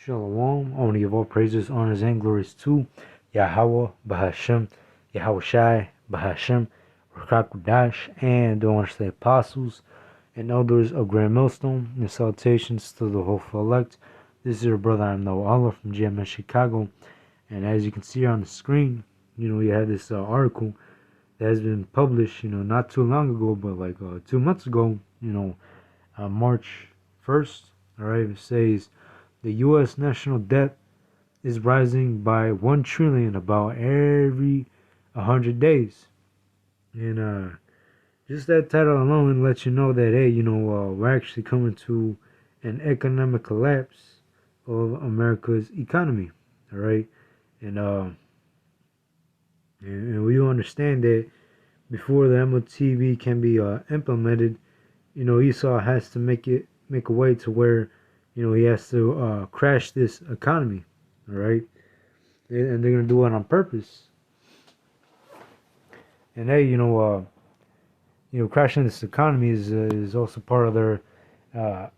Shalom. I want to give all praises, honors, and glories to Yahweh, Bahashem, Yahweh Shai, Bahashem, Rakakudash, and the Honest Apostles and elders of Grand Millstone, and salutations to the hopeful elect. This is your brother, I'm Noah Allah from GMS Chicago, and as you can see here on the screen, we had this article that has been published, not too long ago, but like 2 months ago, on March 1st, all right, it says, the U.S. national debt is rising by 1 trillion about every 100 days. And just that title alone lets you know that, hey, we're actually coming to an economic collapse of America's economy. All right. And we understand that before the MOTB can be implemented, Esau has to make a way to where he has to crash this economy, all right? And they're going to do it on purpose. And hey, crashing this economy is also part of their, their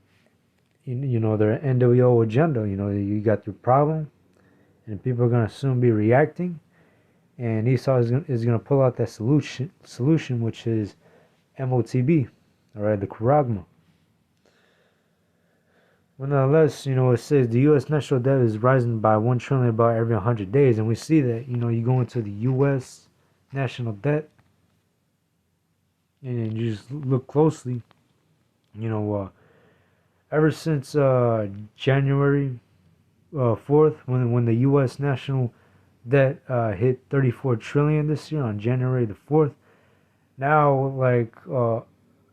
NWO agenda. You got your problem, and people are going to soon be reacting, and Esau is going to pull out that solution, which is MOTB, all right, the Charagma. Well, nonetheless, it says the U.S. national debt is rising by 1 trillion about every 100 days, and we see that, you go into the U.S. national debt, and you just look closely, ever since January 4th, when the U.S. national debt hit 34 trillion this year on January the 4th, now,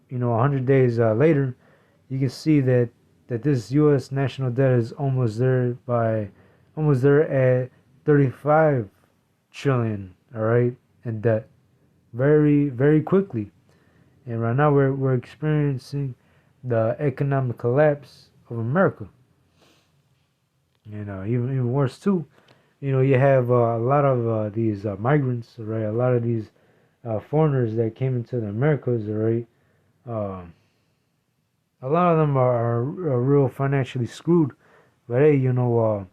100 days later, you can see that this U.S. national debt is almost there at 35 trillion, all right, in debt, very, very quickly. And right now we're experiencing the economic collapse of America. And even worse too, you have a lot of these migrants, right? A lot of these foreigners that came into the Americas, right? A lot of them are real financially screwed, but hey, of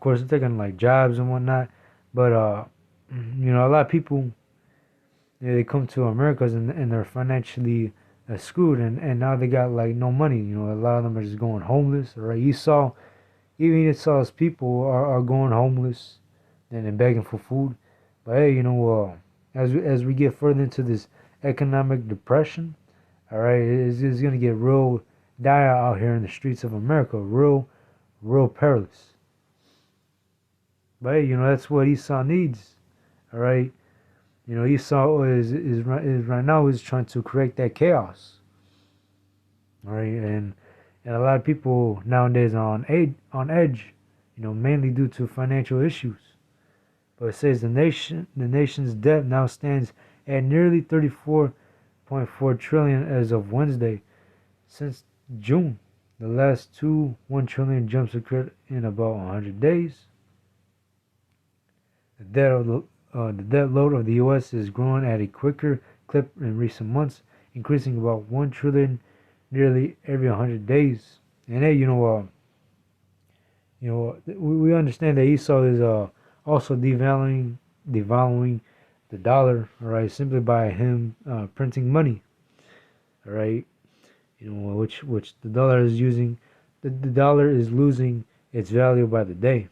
course they're taking like jobs and whatnot, but a lot of people, they come to Americas and they're financially screwed, and now they got like no money. A lot of them are just going homeless, right? Even Esau's people are going homeless and begging for food, but hey, as we get further into this economic depression, all right, it's going to get real dire out here in the streets of America, real perilous. But hey, that's what Esau needs. All right, Esau is right now is trying to create that chaos. All right, and a lot of people nowadays are on edge, mainly due to financial issues. But it says the nation's debt now stands at nearly 34.4 trillion as of Wednesday. Since June, the last two 1 trillion jumps occurred in about 100 days. The debt load of the U.S. is growing at a quicker clip in recent months, increasing about 1 trillion nearly every 100 days. And hey, we understand that Esau is also devaluing the dollar, all right, simply by him printing money, all right, which the dollar is using. The dollar is losing its value by the day.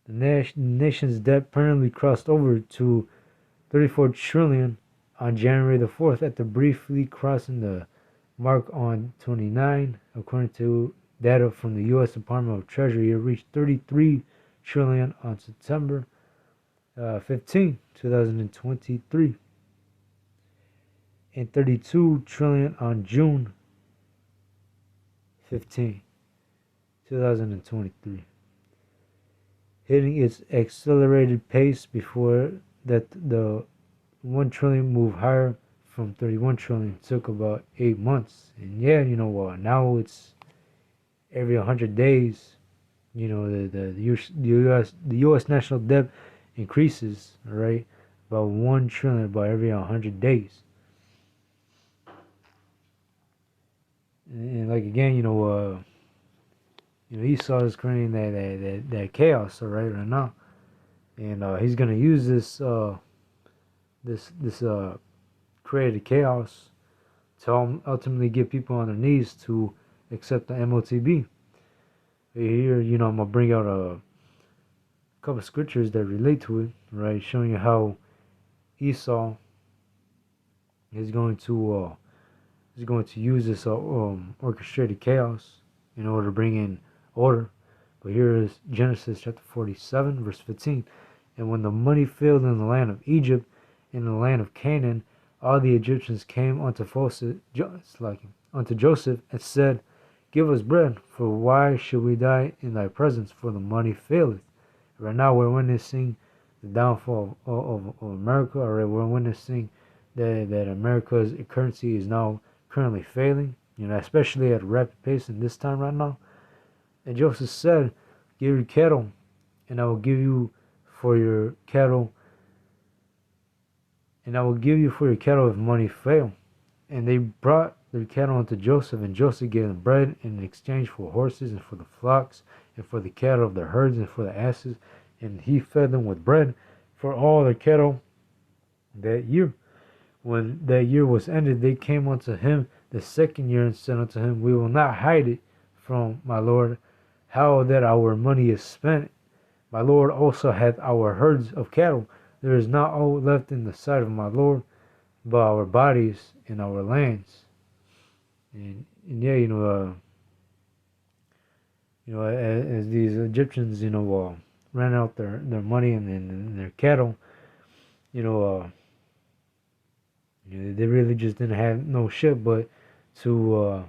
The nation's debt permanently crossed over to 34 trillion on January the 4th, after briefly crossing the mark on 29. According to data from the U.S. Department of Treasury, it reached 33 trillion on September 15, 2023, and 32 trillion on June 15, 2023. Hitting its accelerated pace before that, the 1 trillion move higher from 31 trillion took about 8 months. And yeah, now it's every 100 days, the U.S. national debt increases, all right, about 1 trillion about every 100 days. And like again, Esau is creating that chaos, all right now, and he's gonna use this created chaos to ultimately get people on their knees to accept the MOTB. Here, I'm gonna bring out a couple scriptures that relate to it, right? Showing you how Esau is going to use this orchestrated chaos in order to bring in order. But here is Genesis chapter 47, verse 15. And when the money failed in the land of Egypt, in the land of Canaan, all the Egyptians came unto Joseph and said, Give us bread, for why should we die in thy presence? For the money faileth. Right now, we're witnessing the downfall of America. All right, we're witnessing that America's currency is now currently failing. Especially at a rapid pace in this time right now. And Joseph said, Give your cattle, and I will give you for your cattle, if money fail. And they brought their cattle unto Joseph, and Joseph gave them bread in exchange for horses, and for the flocks, and for the cattle of their herds, and for the asses. And he fed them with bread for all their cattle that year. When that year was ended, they came unto him the second year, and said unto him, We will not hide it from my Lord, how that our money is spent. My Lord also hath our herds of cattle. There is not all left in the sight of my Lord, but our bodies and our lands. And yeah, as these Egyptians, ran out their money and their cattle, they really just didn't have no shit to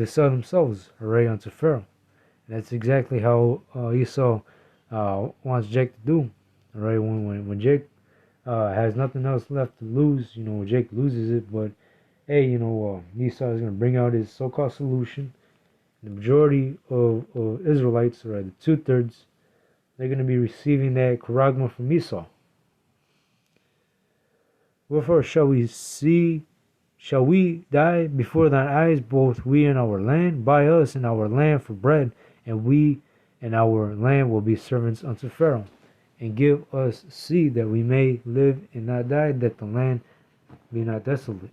sell themselves right unto Pharaoh. And that's exactly how Esau wants Jake to do. All right, when Jake has nothing else left to lose, Jake loses it. But hey, Esau is gonna bring out his so-called solution. The majority of Israelites, or the 2/3, they're gonna be receiving that charagma from Esau. Wherefore shall we die before thine eyes, both we and our land? Buy us and our land for bread, and we and our land will be servants unto Pharaoh. And give us seed, that we may live and not die, that the land be not desolate.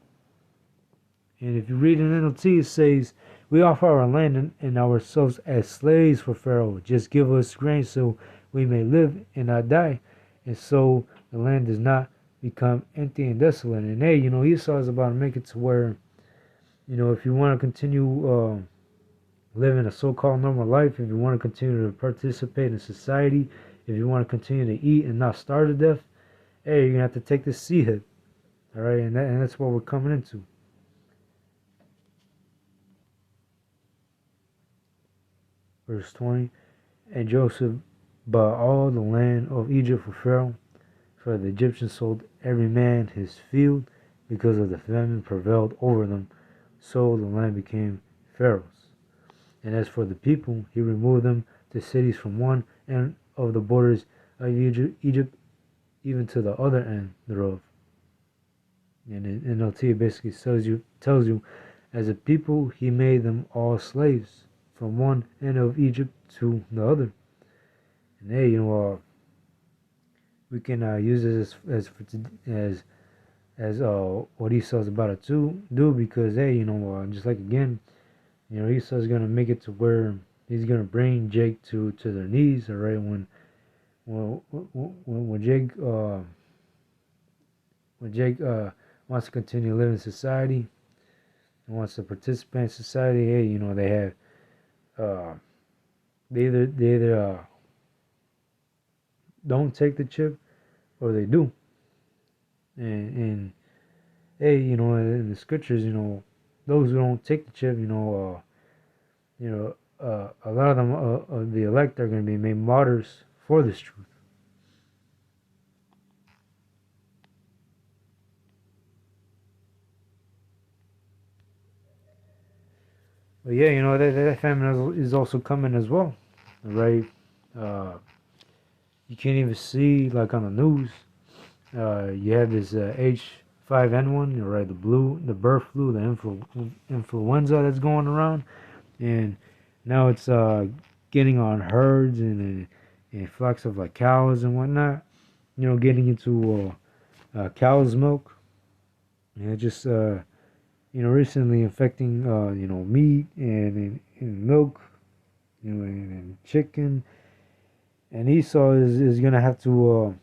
And if you read in NLT, it says, We offer our land and ourselves as slaves for Pharaoh. Just give us grain so we may live and not die. And so the land does not become empty and desolate. And hey, Esau is about to make it to where, if you want to continue living a so-called normal life, if you want to continue to participate in society, if you want to continue to eat and not starve to death, hey, you're going to have to take this sea hit. All right, and that's what we're coming into. Verse 20, And Joseph bought all the land of Egypt for Pharaoh, for the Egyptians sold every man his field, because of the famine prevailed over them. So the land became Pharaoh's. And as for the people, he removed them to cities from one end of the borders of Egypt even to the other end thereof. And in NLT, it basically tells you, as a people, he made them all slaves from one end of Egypt to the other. And hey, we can use this as what Esau's about to do, because hey, just like again, Esau's gonna make it to where he's gonna bring Jake to their knees. All right, when Jake wants to continue living in society and wants to participate in society, hey, they have they either don't take the chip or they do. And hey, in the scriptures, those who don't take the chip, a lot of them, the elect, are going to be made martyrs for this truth. But yeah, that famine is also coming as well, right? You can't even see, like on the news, you have this H5N1, right? The bird flu, the influenza that's going around, and now it's getting on herds and flocks of like cows and whatnot. Getting into cow's milk, and it just recently infecting meat and milk, and chicken. And Esau is gonna have to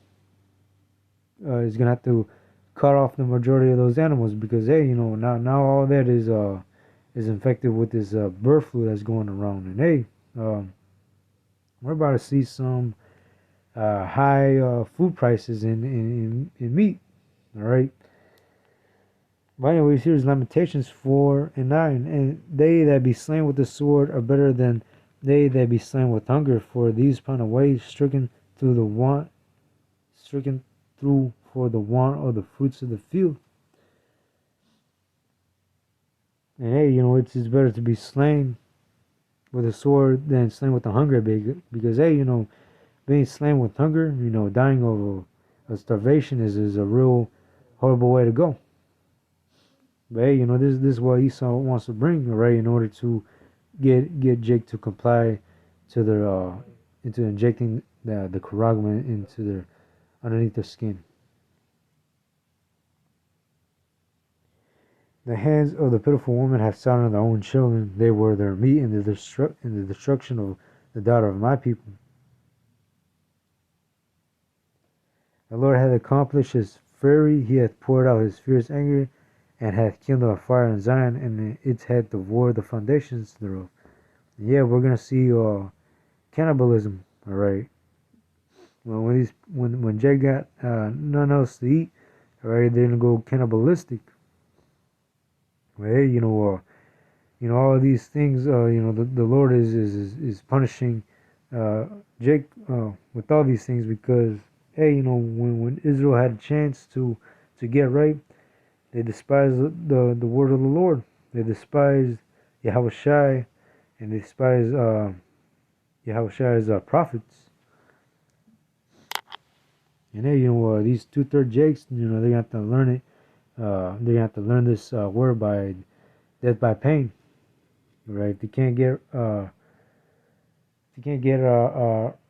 cut off the majority of those animals because hey, now all that is infected with this bird flu that's going around. And hey, we're about to see some high food prices in meat. All right. But anyways, here's Lamentations 4:9. And they that be slain with the sword are better than they that be slain with hunger, for these pine away, stricken through for the want of the fruits of the field. And hey, it's better to be slain with a sword than slain with the hunger, because hey, being slain with hunger, dying of a starvation is a real horrible way to go. But hey, this is what Esau wants to bring, right? In order to get Jake to comply to their into injecting the Karagman into their underneath their skin. The hands of the pitiful woman have sat on their own children. They were their meat in the destruction of the daughter of my people. The Lord hath accomplished his fury. He hath poured out his fierce anger, and hath kindled a fire in Zion, and it hath devoured the foundations thereof. And yeah, we're gonna see cannibalism. All right. Well, when Jake got nothing else to eat, all right, they're gonna go cannibalistic. Hey, all of these things. The Lord is punishing Jake with all these things because hey, when Israel had a chance to get right, they despised the word of the Lord. They despised Yahushai, and they despised Yahushua's prophets. And hey, these 2/3 Jakes, they're gonna have to learn it. They're gonna have to learn this word by death by pain, right? If they can't get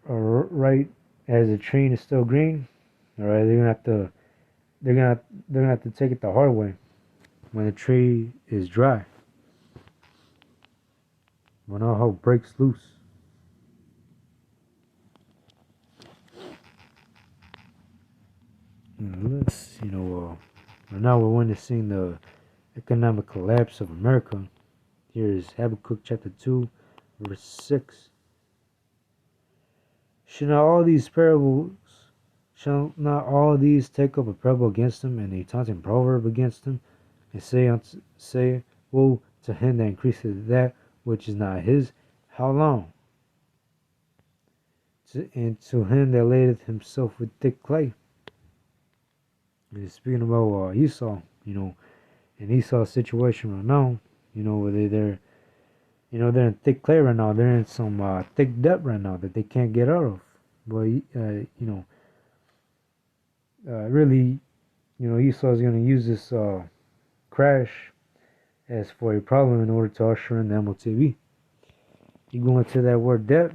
right as the tree is still green, all right, they're gonna have to take it the hard way when the tree is dry. When all hope breaks loose. Let's right now we're witnessing the economic collapse of America. Here is Habakkuk chapter 2, verse 6. Shall not all these take up a parable against him, and a taunting proverb against him, and say, woe to him that increaseth that which is not his, how long? And to him that ladeth himself with thick clay. And it's speaking about Esau, and Esau's situation right now, where they're in thick clay right now. They're in some thick debt right now that they can't get out of. But really, Esau is going to use this crash as for a problem in order to usher in the MOTV. You go into that word debt,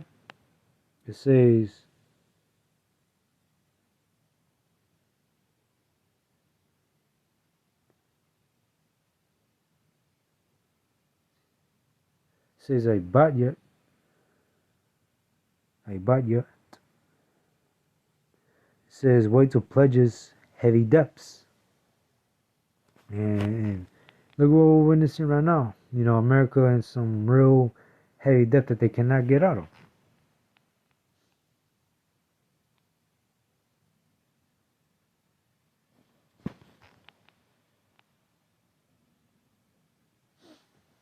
it says I bought yet. It says wait till pledges heavy debts. And look what we're witnessing right now. America in some real heavy debt that they cannot get out of.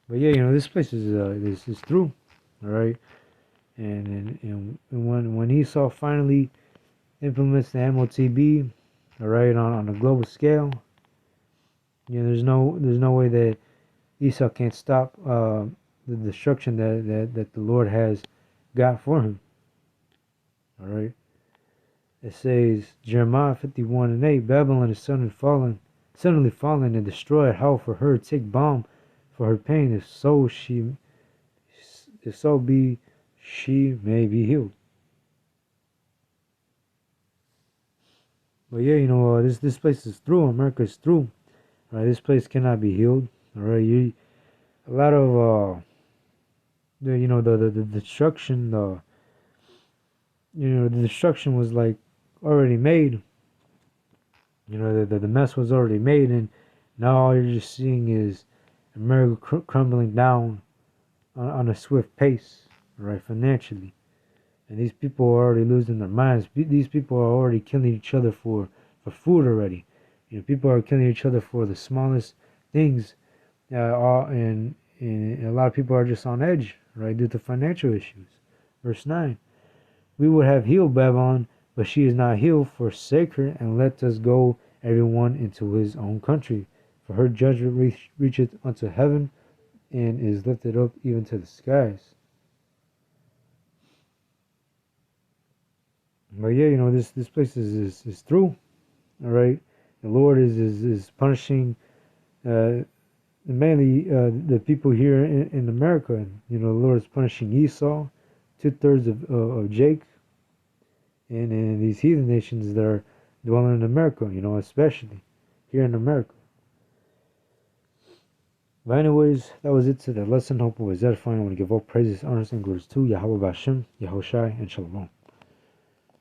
But yeah, this place is through, all right. And when Esau finally implements the MOTB, all right, on a global scale, there's no way that Esau can't stop the destruction that the Lord has got for him. All right. It says Jeremiah 51:8, Babylon is suddenly fallen, suddenly fallen and destroyed. How for her take balm for her pain, if so be she may be healed. But yeah, this place is through. America is through. Right, this place cannot be healed. All right, a lot of the destruction, the destruction was like already made. The mess was already made, and now all you're just seeing is America crumbling down on a swift pace, right, financially. And these people are already losing their minds. These people are already killing each other for food already. People are killing each other for the smallest things. And a lot of people are just on edge, right, due to financial issues. Verse 9. We would have healed Babylon, but she is not healed. Forsake her, and let us go everyone into his own country. For her judgment reacheth unto heaven, and is lifted up even to the skies. But yeah, this place is through. All right, the Lord is punishing mainly the people here in America. And the Lord is punishing Esau, 2/3 of Jake, and these heathen nations that are dwelling in America. Especially here in America. But anyways, that was it to the lesson. Hope it was edifying. I want to give all praises, honors, and glories to Yahweh Bashem, Yahushai, and Shalom.